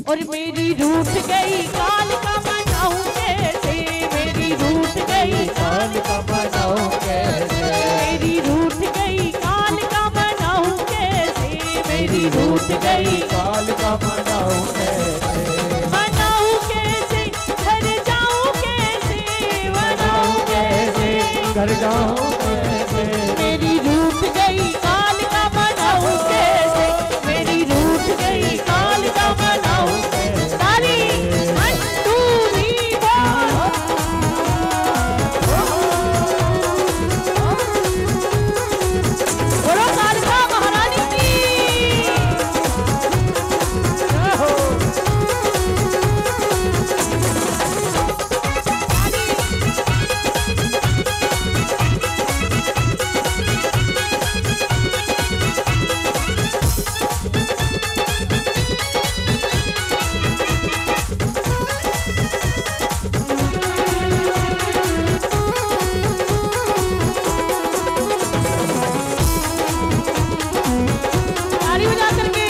और मेरी रूठ गई काल का मनाऊं कैसे, मेरी रूठ गई काल का मनाऊं कैसे, मेरी रूठ गई काल का मनाऊं कैसे, मेरी रूठ गई काल का मनाऊं कैसे, मनाऊं कैसे, घर जाऊं कैसे, मनाऊं कैसे, घर जाऊं कैसे, मेरी रूठ गई काल का मनाऊं कैसे, मेरी रूठ गई काल का मनाऊं कैसे। ताली 1 2 3 बोलो कालिका महारानी की। ताली बजा करके।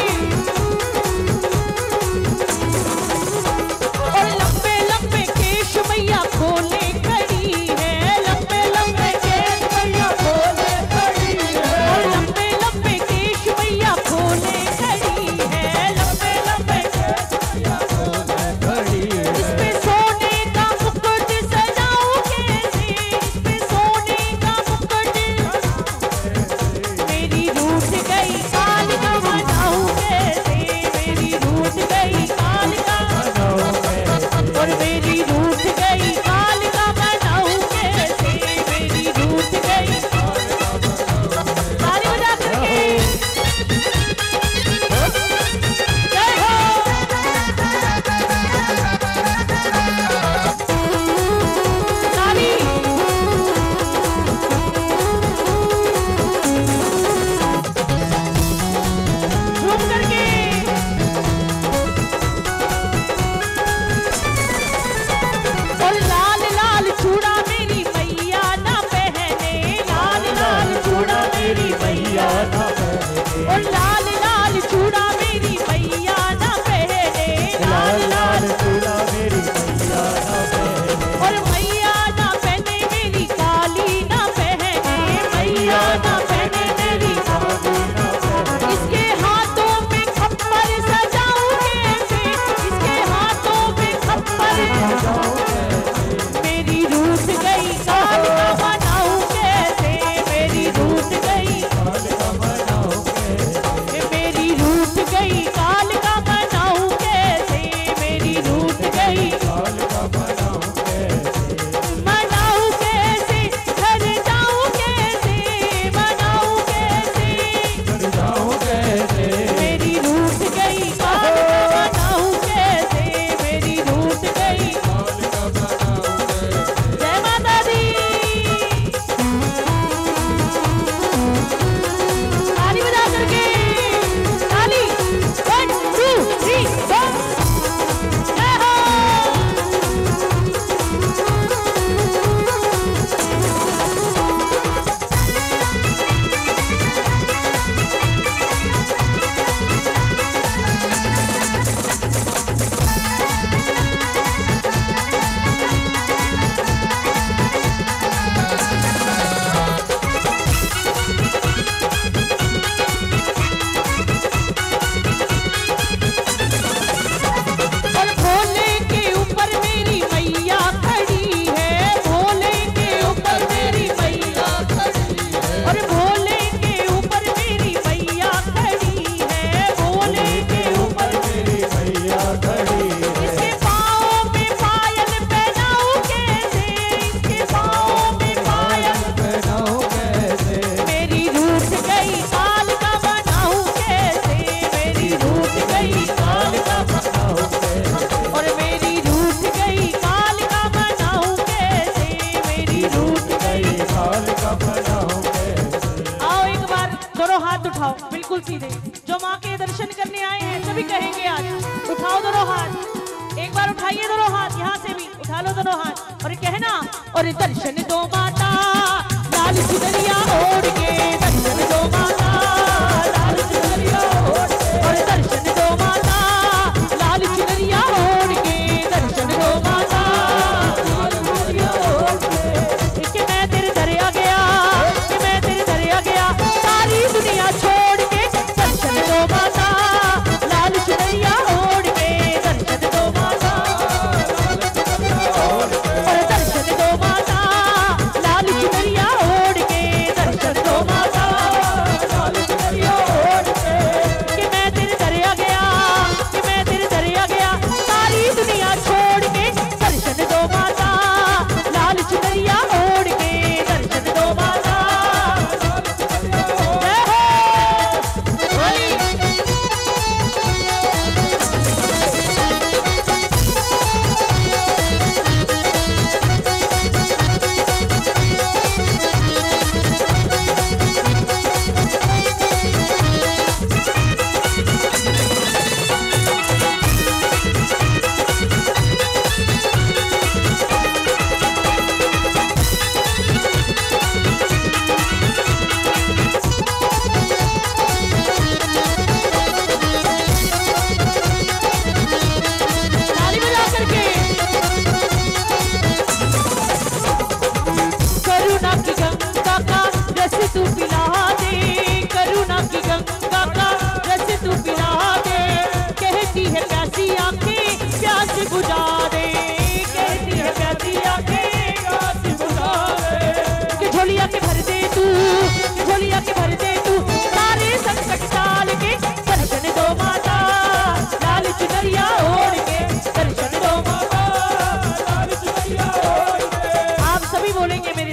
और लंबे लंबे केश मैया खोले खड़ी है, लंबे लंबे केश मैया खोले खड़ी है, और लंबे लंबे केश मैया खोले खड़ी है, लंबे लंबे केश मैया खोले खड़ी है, इसमें सोने का मुकुट सजाऊं कैसे, इसमें सोने का मुकुट, मेरी रूठ गई काल का मनाऊं कैसे, मेरी रूठ गई काल का, और मेरी रूठ गई काल का मनाऊं कैसे, मेरी रूठ गई ताली बजा करके। जय हो ताली। झूम करके। और लाल लाल चूड़ा मेरी मैया ना पहने, लाल लाल चूड़ा मेरी मैया ना पहने, और लाल लाल चूड़ा मेरी मैया ना पहने, लाल लाल चूड़ा मेरी मैया ना पहने, और मैया ना पहने मेरी काली ना पहने, मैया ना पहने मेरी काली ना पहने, इसके हाथों में खप्पर सजाऊं कैसे, इसके हाथों में खप्पर जाऊं मेरी रूठ गई काल का मनाऊं कैसे, मेरी रूठ गई, काल का मनाऊं कैसे, मेरी रूठ गई काल का मनाऊं कैसे, मेरी रूठ गई काल का मनाऊं कैसे, मनाऊं कैसे, घर जाऊं कैसे, मनाऊं कैसे, घर जाऊं कैसे, मेरी रूठ गई काल का मनाऊं कैसे, मेरी रूठ गई। काल का मनाऊं कैसे, जय माता दी। ताली बजा करके। ताली 1 2 3 4। जय हो। और भोले के ऊपर मेरी मैया खड़ी है, भोले के ऊपर मेरी मैया खड़ी है, और भोले के ऊपर मेरी मैया खड़ी है, भोले के ऊपर मेरी मैया खड़ी है, इसके पाँव में पायल पहनाऊं कैसे, इसके पाँव में पायल, पहनाऊं कैसे, मेरी रूठ गई काल का मनाऊं कैसे, मेरी रूठ गई काल का, मनाऊं कैसे, और मेरी रूठ गई काल का मनाऊं कैसे, मेरी रूठ गई। काल का मनाऊं कैसे, आओ एक बार दोनों हाथ उठाओ बिल्कुल सीधे, जो माँ के दर्शन करने आए हैं सभी कहेंगे आज उठाओ दोनों हाथ, एक बार उठाइए दोनों हाथ, यहाँ से भी उठा लो दोनों हाथ और कहना, और दर्शन दो माता लाल चुनरिया ओढ़ के, दर्शन दो माता लाल चुनरिया ओढ़ के, और दर्शन दो माता लाल चुनरिया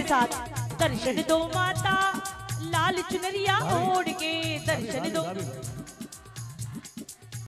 मेरे साथ। दर्शन दो माता लाल चुनरिया ओढ़ के, दर्शन दो